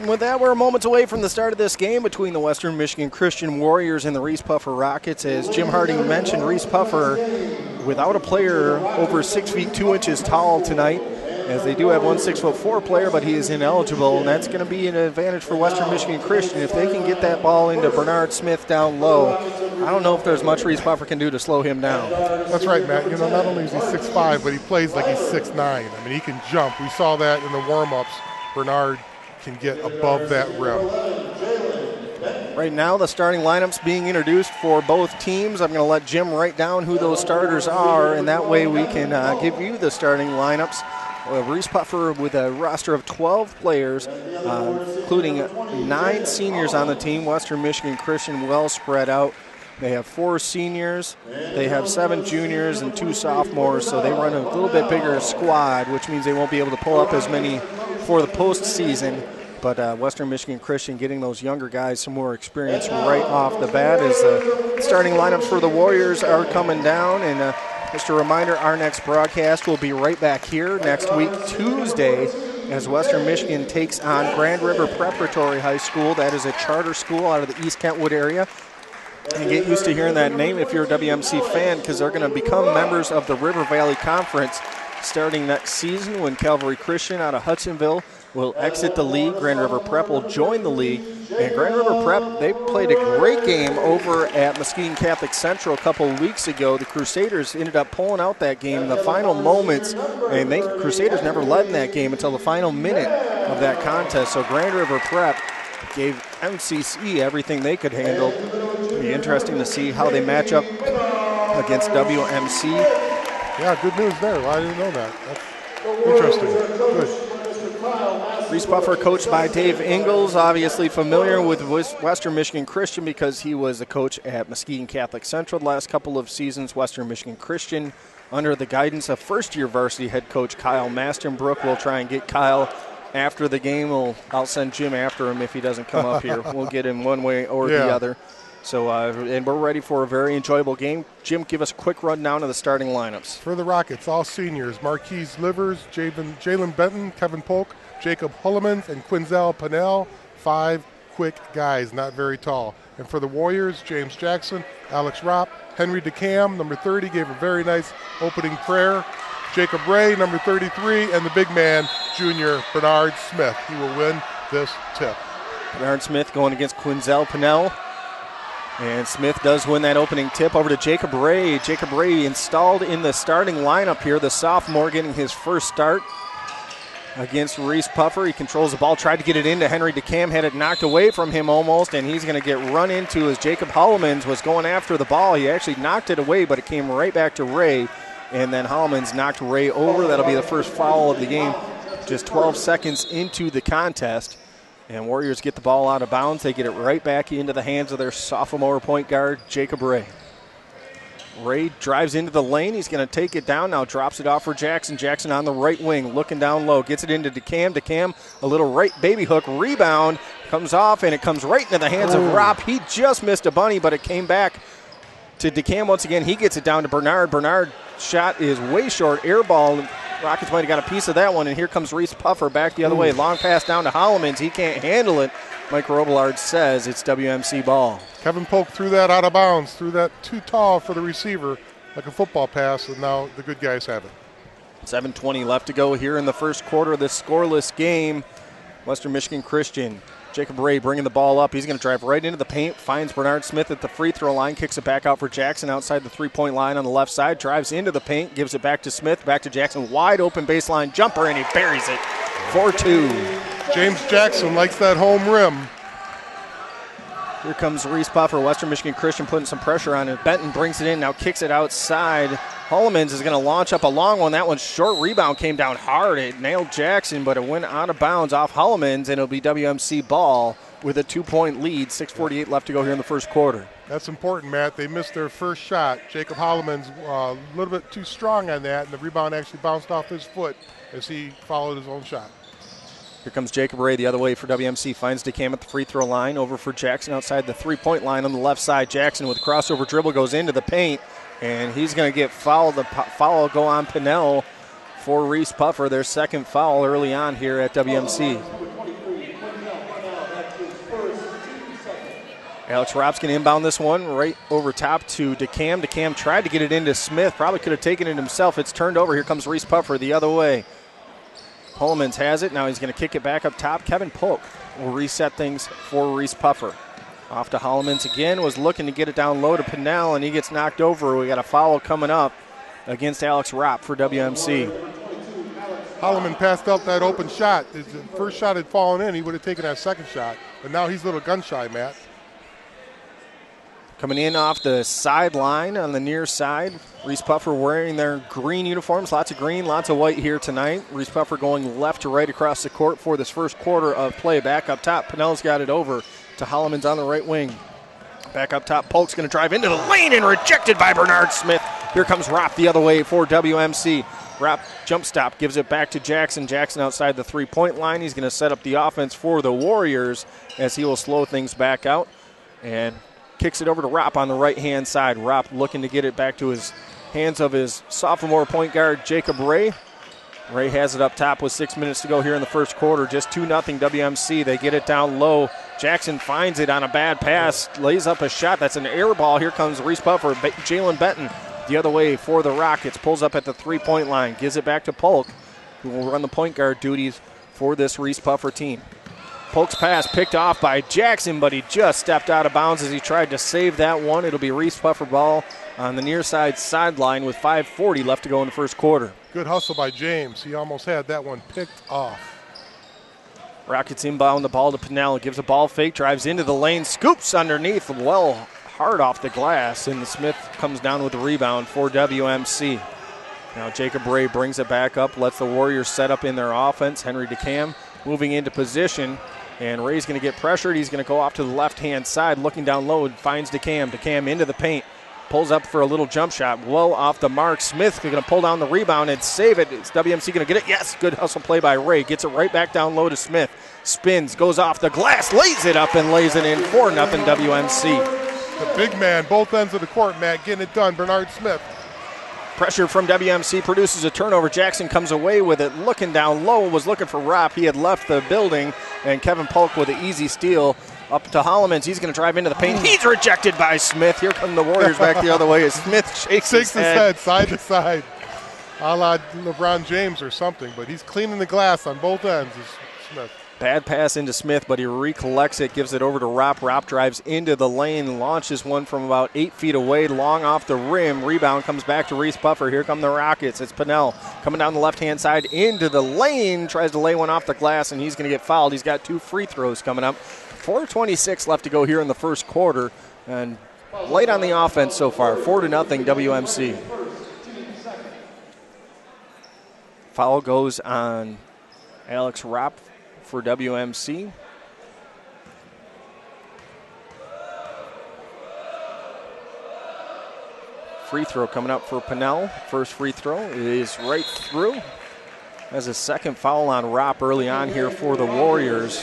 and with that, we're moments away from the start of this game between the Western Michigan Christian Warriors and the Reeths-Puffer Rockets. As Jim Harding mentioned, Reeths-Puffer without a player over 6 feet 2 inches tall tonight, as they do have one 6'4" player, but he is ineligible, and that's going to be an advantage for Western Michigan Christian. If they can get that ball into Bernard Smith down low, I don't know if there's much Reeths-Puffer can do to slow him down. That's right, Matt. You know, not only is he 6'5", but he plays like he's 6'9". I mean, he can jump. We saw that in the warm-ups. Bernard can get above that rim. Right now, the starting lineups being introduced for both teams. I'm going to let Jim write down who those starters are, and that way we can give you the starting lineups. Reeths-Puffer with a roster of 12 players, including 9 seniors on the team. Western Michigan Christian well spread out. They have 4 seniors, they have 7 juniors and 2 sophomores, so they run a little bit bigger squad, which means they won't be able to pull up as many for the postseason. But Western Michigan Christian getting those younger guys some more experience right off the bat as the starting lineups for the Warriors are coming down. And just a reminder, our next broadcast will be right back here next week, Tuesday, as Western Michigan takes on Grand River Preparatory High School. That is a charter school out of the East Kentwood area. And get used to hearing that name if you're a WMC fan, because they're going to become members of the River Valley Conference starting next season when Calvary Christian out of Hudsonville will exit the league. Grand River Prep will join the league. And Grand River Prep, they played a great game over at Muskegon Catholic Central a couple of weeks ago. The Crusaders ended up pulling out that game in the final moments, and Crusaders never led in that game until the final minute of that contest. So Grand River Prep gave MCC everything they could handle. It'll be interesting to see how they match up against WMC. Yeah, good news there. Well, I didn't know that. That's interesting. Good. Reeths-Puffer coached by Dave Ingalls, obviously familiar with Western Michigan Christian because he was the coach at Muskegon Catholic Central the last couple of seasons. Western Michigan Christian under the guidance of first-year varsity head coach Kyle Mastenbrook. We'll try and get Kyle after the game. I'll send Jim after him if he doesn't come up here. We'll get him one way or the other. So, and we're ready for a very enjoyable game. Jim, give us a quick rundown of the starting lineups. For the Rockets, all seniors: Marquise Livers, Jalen Benton, Kevin Polk, Jacob Hullemans, and Quinzel Pennell. 5 quick guys, not very tall. And for the Warriors, James Jackson, Alex Ropp, Henry DeCam, number 30, gave a very nice opening prayer. Jacob Ray, number 33, and the big man, junior Bernard Smith. He will win this tip. Bernard Smith going against Quinzel Pennell. And Smith does win that opening tip over to Jacob Ray. Jacob Ray installed in the starting lineup here, the sophomore getting his first start against Reeths-Puffer. He controls the ball, tried to get it into Henry DeCam, had it knocked away from him almost, and he's going to get run into as Jacob Hullemans was going after the ball. He actually knocked it away, but it came right back to Ray, and then Hullemans knocked Ray over. That'll be the first foul of the game, just 12 seconds into the contest. And Warriors get the ball out of bounds. They get it right back into the hands of their sophomore point guard, Jacob Ray. Ray drives into the lane. He's going to take it down now, drops it off for Jackson. Jackson on the right wing, looking down low, gets it into DeCam. DeCam, a little right baby hook rebound, comes off, and it comes right into the hands of Ropp. He just missed a bunny, but it came back to DeCam once again. He gets it down to Bernard. Bernard shot is way short, air ball. Rockets might have got a piece of that one, and here comes Reeths-Puffer back the other way. Long pass down to Hullemans. He can't handle it. Mike Robillard says it's WMC ball. Kevin Polk threw that out of bounds, threw that too tall for the receiver, like a football pass, and now the good guys have it. 7:20 left to go here in the first quarter of this scoreless game. Western Michigan Christian. Jacob Ray bringing the ball up. He's going to drive right into the paint, finds Bernard Smith at the free throw line, kicks it back out for Jackson outside the three-point line on the left side, drives into the paint, gives it back to Smith, back to Jackson, wide open baseline jumper, and he buries it. 4-2. James Jackson likes that home rim. Here comes Reeths-Puffer. Western Michigan Christian putting some pressure on it. Benton brings it in, now kicks it outside. Hullemans is going to launch up a long one. That one's short. Rebound came down hard. It nailed Jackson, but it went out of bounds off Hullemans, and it'll be WMC ball with a 2-point lead. 6:48 left to go here in the first quarter. That's important, Matt. They missed their first shot. Jacob Hullemans a little bit too strong on that, and the rebound actually bounced off his foot as he followed his own shot. Here comes Jacob Ray the other way for WMC. Finds DeCam at the free throw line. Over for Jackson outside the three-point line on the left side. Jackson with crossover dribble goes into the paint, and he's going to get fouled. The foul will go on Pennell for Reeths-Puffer, their second foul early on here at WMC. Alex Ropp's going to inbound this one right over top to DeCam. DeCam tried to get it into Smith. Probably could have taken it himself. It's turned over. Here comes Reeths-Puffer the other way. Hollemans has it. Now he's going to kick it back up top. Kevin Polk will reset things for Reeths-Puffer. Off to Hollemans again. Was looking to get it down low to Pinnell, and he gets knocked over. We got a foul coming up against Alex Ropp for WMC. Holleman passed up that open shot. If the first shot had fallen in, he would have taken that second shot. But now he's a little gun shy, Matt. Coming in off the sideline on the near side, Reeths-Puffer wearing their green uniforms. Lots of green, lots of white here tonight. Reeths-Puffer going left to right across the court for this first quarter of play. Back up top, Pinnell's got it over to Hollemans on the right wing. Back up top, Polk's going to drive into the lane and rejected by Bernard Smith. Here comes Ropp the other way for WMC. Ropp jump stop, gives it back to Jackson. Jackson outside the three-point line. He's going to set up the offense for the Warriors as he will slow things back out and kicks it over to Ropp on the right-hand side. Ropp looking to get it back to his hands of his sophomore point guard, Jacob Ray. Ray has it up top with 6 minutes to go here in the first quarter. Just 2-0 WMC. They get it down low. Jackson finds it on a bad pass, lays up a shot. That's an air ball. Here comes Reeths-Puffer. Jalen Benton the other way for the Rockets. Pulls up at the three-point line. Gives it back to Polk, who will run the point guard duties for this Reeths-Puffer team. Polk's pass picked off by Jackson, but he just stepped out of bounds as he tried to save that one. It'll be Reeths-Puffer ball on the near side sideline with 5:40 left to go in the first quarter. Good hustle by James. He almost had that one picked off. Rockets inbound the ball to Pinnell. Gives a ball fake, drives into the lane, scoops underneath, well hard off the glass, and Smith comes down with the rebound for WMC. Now Jacob Ray brings it back up, lets the Warriors set up in their offense. Henry DeCam moving into position. And Ray's going to get pressured. He's going to go off to the left-hand side, looking down low, and finds DeCam. DeCam into the paint. Pulls up for a little jump shot. Well off the mark. Smith going to pull down the rebound and save it. Is WMC going to get it? Yes. Good hustle play by Ray. Gets it right back down low to Smith. Spins, goes off the glass, lays it up and lays it in. 4-0 WMC. The big man, both ends of the court, Matt, getting it done. Bernard Smith. Pressure from WMC produces a turnover. Jackson comes away with it, looking down low, was looking for Ropp. He had left the building, and Kevin Polk with an easy steal up to Hollemans. He's going to drive into the paint. He's rejected by Smith. Here come the Warriors back the other way as Smith shakes his head side to side, a la LeBron James or something, but he's cleaning the glass on both ends, is Smith. Bad pass into Smith, but he recollects it, gives it over to Ropp. Ropp drives into the lane, launches one from about 8 feet away, long off the rim. Rebound comes back to Reeths-Puffer. Here come the Rockets. It's Pinnell coming down the left-hand side into the lane, tries to lay one off the glass, and he's going to get fouled. He's got 2 free throws coming up. 4:26 left to go here in the first quarter, and light on the offense so far. 4-0 WMC. Foul goes on Alex Ropp for WMC. Free throw coming up for Pinnell. First free throw is right through. As a second foul on Ropp early on here for the Warriors.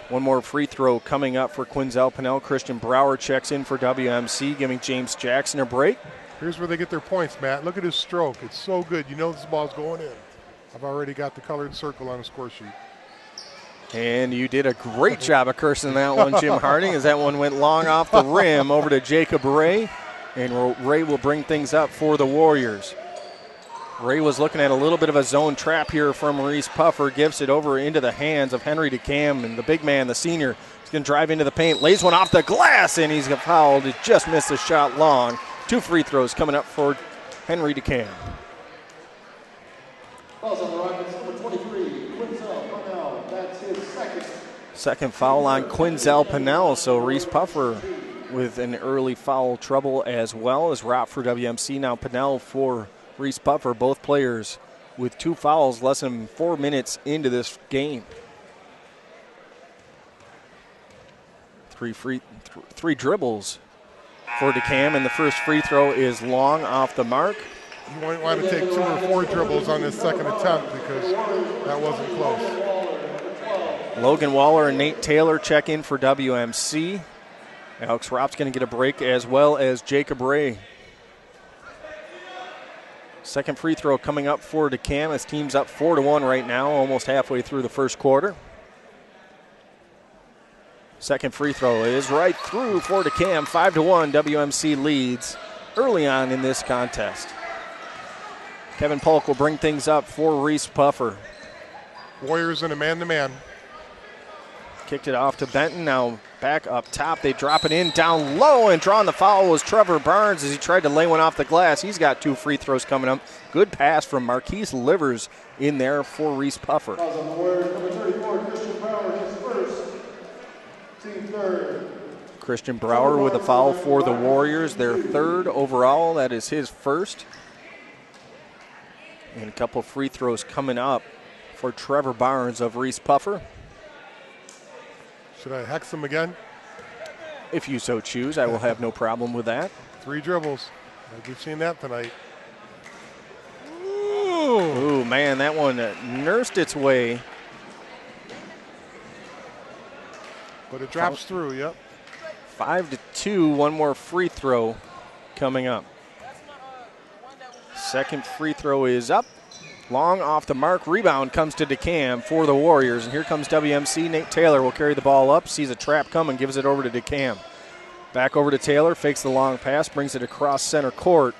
One more free throw coming up for Quinzel Pinnell. Christian Brower checks in for WMC, giving James Jackson a break. Here's where they get their points, Matt. Look at his stroke. It's so good. You know this ball's going in. I've already got the colored circle on the score sheet. And you did a great job of cursing that one, Jim Harding, as that one went long off the rim over to Jacob Ray. And Ray will bring things up for the Warriors. Ray was looking at a little bit of a zone trap here from Reeths-Puffer. Gives it over into the hands of Henry DeCam. And the big man, the senior, is going to drive into the paint. Lays one off the glass, and he's fouled. He just missed the shot long. 2 free throws coming up for Henry DeCam. Fouls on the Rockets, number 23, Quinzel Pinnell. That's his second. Second foul on Quinzel Pinnell. So Reeths-Puffer with an early foul trouble as well as Ropp for WMC. Now Pinnell for Reeths-Puffer. Both players with 2 fouls less than 4 minutes into this game. Three dribbles for DeCam, and the first free throw is long off the mark. You might want to take 2 or 4 dribbles on this second attempt because that wasn't close. Logan Waller and Nate Taylor check in for WMC. Alex Ropp's going to get a break as well as Jacob Ray. Second free throw coming up for DeKalb. His team's up 4-1 right now, almost halfway through the first quarter. Second free throw is right through for DeKalb. 5-1, WMC leads early on in this contest. Kevin Polk will bring things up for Reeths-Puffer. Warriors in a man-to-man. Kicked it off to Benton. Now back up top. They drop it in down low, and drawing the foul was Trevor Barnes as he tried to lay one off the glass. He's got 2 free throws coming up. Good pass from Marquise Livers in there for Reeths-Puffer. Fouls on the Warriors, number 34, Christian Brower, his first. Team third. Christian Brower with a foul for the Warriors, their third overall. That is his first. And a couple free throws coming up for Trevor Barnes of Reeths-Puffer. Should I hex him again? If you so choose, I will have no problem with that. 3 dribbles. We've seen that tonight. Ooh, man, that one nursed its way. But it drops through, yep. 5-2, one more free throw coming up. Second free throw is up. Long off the mark. Rebound comes to DeKalb for the Warriors. And here comes WMC. Nate Taylor will carry the ball up. Sees a trap coming. Gives it over to DeKalb. Back over to Taylor. Fakes the long pass. Brings it across center court.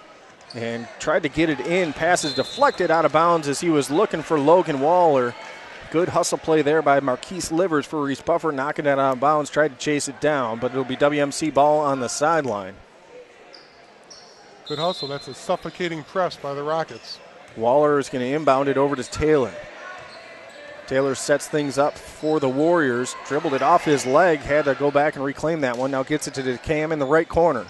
And tried to get it in. Passes deflected out of bounds as he was looking for Logan Waller. Good hustle play there by Marquise Livers for Reeths-Puffer. Knocking it out of bounds. Tried to chase it down. But it'll be WMC ball on the sideline. Good hustle. That's a suffocating press by the Rockets. Waller is going to inbound it over to Taylor. Taylor sets things up for the Warriors. Dribbled it off his leg. Had to go back and reclaim that one. Now gets it to DeKalb in the right corner.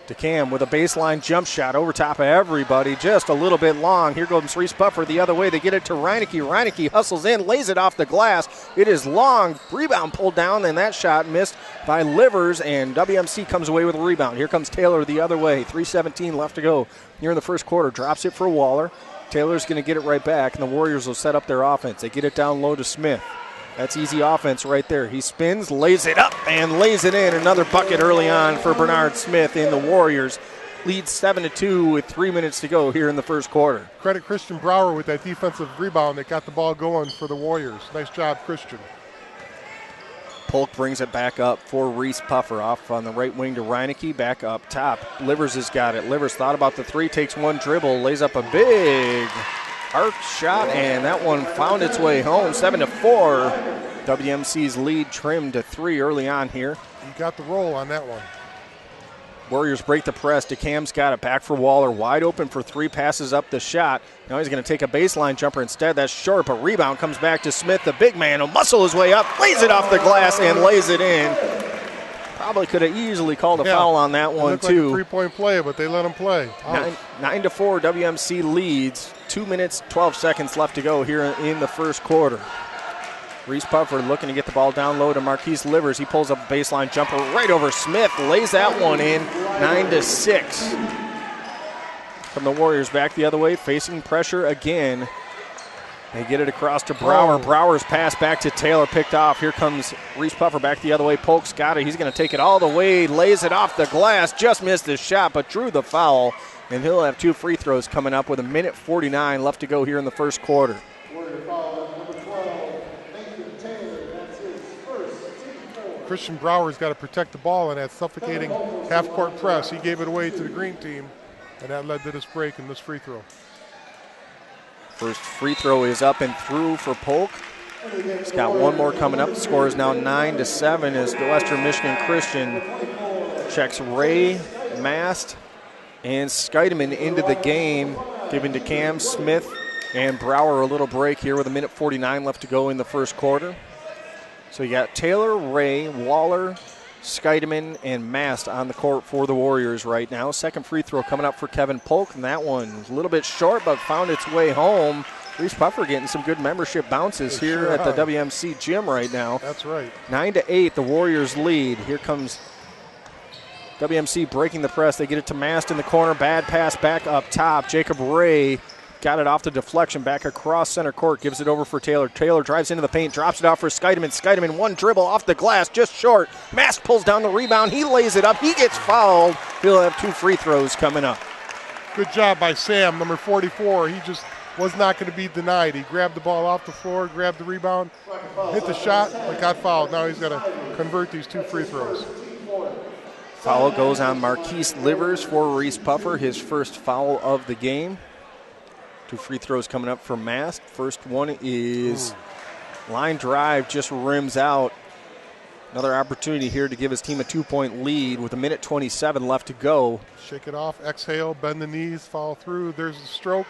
DeKalb with a baseline jump shot over top of everybody. Just a little bit long. Here goes Reeths-Puffer the other way. They get it to Reineke. Reineke hustles in, lays it off the glass. It is long. Rebound pulled down, and that shot missed by Livers, and WMC comes away with a rebound. Here comes Taylor the other way. 3:17 left to go here in the first quarter. Drops it for Waller. Taylor's going to get it right back, and the Warriors will set up their offense. They get it down low to Smith. That's easy offense right there. He spins, lays it up, and lays it in. Another bucket early on for Bernard Smith in the Warriors. Leads 7-2 with 3 minutes to go here in the first quarter. Credit Christian Brower with that defensive rebound that got the ball going for the Warriors. Nice job, Christian. Polk brings it back up for Reeths-Puffer. Off on the right wing to Reineke. Back up top. Livers has got it. Livers thought about the 3, takes one dribble, lays up a big arc shot, and that one found its way home. 7-4. WMC's lead trimmed to 3 early on here. You got the roll on that one. Warriors break the press. DeKalb's got it back for Waller. Wide open for 3, passes up the shot. Now he's going to take a baseline jumper instead. That's short, but rebound comes back to Smith. The big man will muscle his way up, lays it off the glass, and lays it in. Probably could have easily called a foul on that one, looked too. Like a 3-point play, but they let him play. 9-4, WMC leads. 2 minutes, 12 seconds left to go here in the first quarter. Reeths-Puffer looking to get the ball down low to Marquise Livers. He pulls up a baseline jumper right over Smith, lays that one in. 9-6. From the Warriors back the other way, facing pressure again. They get it across to Brower. Brower's pass back to Taylor, picked off. Here comes Reeths-Puffer back the other way. Polk's got it. He's going to take it all the way, lays it off the glass. Just missed his shot, but drew the foul. And he'll have 2 free throws coming up with 1:49 left to go here in the first quarter. Christian Brower's got to protect the ball in that suffocating half-court press. He gave it away to the green team, and that led to this break and this free throw. First free throw is up and through for Polk. He's got one more coming up. The score is now 9-7 as the Western Michigan Christian checks Ray, Mast, and Scheidemann into the game, giving DeKalb, Smith, and Brower a little break here with 1:49 left to go in the first quarter. So you got Taylor, Ray, Waller, Scheidemann, and Mast on the court for the Warriors right now. Second free throw coming up for Kevin Polk, and that one a little bit short but found its way home. Reeths-Puffer getting some good membership bounces here at the WMC gym right now. That's right. 9-8, the Warriors lead. Here comes WMC breaking the press. They get it to Mast in the corner. Bad pass back up top. Jacob Ray got it off the deflection back across center court. Gives it over for Taylor. Taylor drives into the paint. Drops it off for Scheidemann. Scheidemann, one dribble off the glass, just short. Mast pulls down the rebound. He lays it up. He gets fouled. He'll have 2 free throws coming up. Good job by Sam, number 44. He just was not going to be denied. He grabbed the ball off the floor, grabbed the rebound, hit the shot, but got fouled. Now he's got to convert these 2 free throws. Foul goes on Marquise Livers for Reeths-Puffer, his first foul of the game. 2 free throws coming up for Mast. First one is line drive, just rims out. Another opportunity here to give his team a 2-point lead with 1:27 left to go. Shake it off, exhale, bend the knees, follow through. There's the stroke.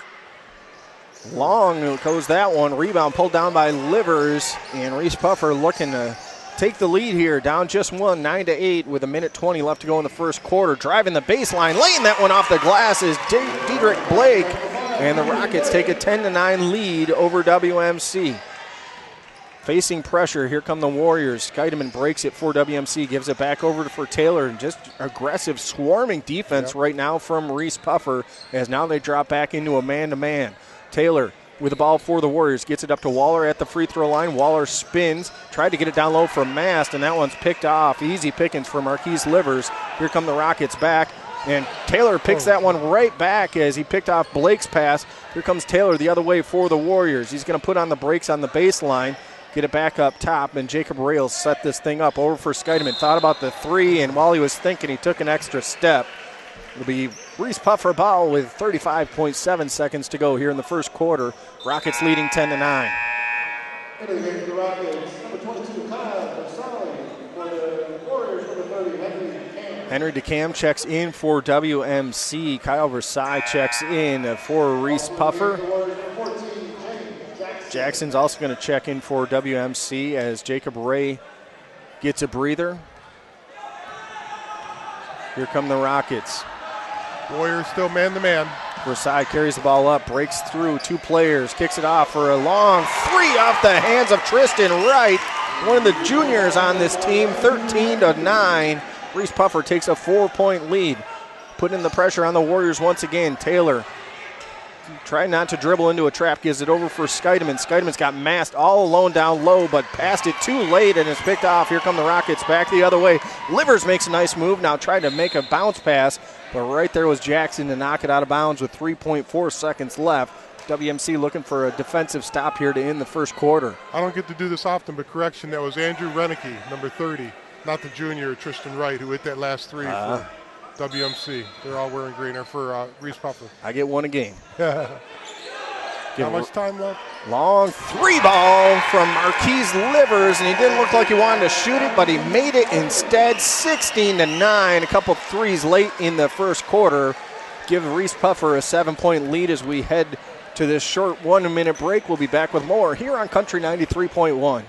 Long goes that one. Rebound pulled down by Livers, and Reeths-Puffer looking to take the lead here. Down just one, 9-8 with 1:20 left to go in the first quarter. Driving the baseline, laying that one off the glass is Diedrich Blake, and the Rockets take a 10-9 lead over WMC. Facing pressure, here come the Warriors. Skeideman breaks it for WMC, gives it back over for Taylor. Just aggressive, swarming defense right now from Reeths-Puffer, as now they drop back into a man-to-man. Taylor with the ball for the Warriors, gets it up to Waller at the free throw line. Waller spins, tried to get it down low for Mast, and that one's picked off. Easy pickings for Marquise Livers. Here come the Rockets back, and Taylor picks that one right back as he picked off Blake's pass. Here comes Taylor the other way for the Warriors. He's going to put on the brakes on the baseline, get it back up top, and Jacob Rails set this thing up over for Skeideman. Thought about the 3, and while he was thinking, he took an extra step. It'll be Reeths-Puffer ball with 35.7 seconds to go here in the first quarter. Rockets leading 10-9. Entering the game for the Rockets, number 22, Kyle Versali. For the Warriors, number 30, Henry DeCam. Henry DeCam checks in for WMC. Kyle Versai checks in for Reeths-Puffer. Jackson's also going to check in for WMC as Jacob Ray gets a breather. Here come the Rockets. Warriors still man-to-man. Versai carries the ball up, breaks through 2 players, kicks it off for a long 3 off the hands of Tristan Wright, one of the juniors on this team, 13-9. Reeths-Puffer takes a 4-point lead. Putting the pressure on the Warriors once again. Taylor trying not to dribble into a trap, gives it over for Skeideman. Skeideman's got Mast all alone down low, but passed it too late and it's picked off. Here come the Rockets back the other way. Livers makes a nice move, now tried to make a bounce pass, but right there was Jackson to knock it out of bounds with 3.4 seconds left. WMC looking for a defensive stop here to end the first quarter. I don't get to do this often, but correction, that was Andrew Renicky, number 30, not the junior Tristan Wright, who hit that last 3 for WMC. They're all wearing green, or for Reeths-Puffer. I get one a game. How much time left? Long 3 ball from Marquise Livers, and he didn't look like he wanted to shoot it, but he made it instead. 16-9, a couple 3s late in the first quarter. Give Reeths-Puffer a 7-point lead as we head to this short 1-minute break. We'll be back with more here on Country 93.1.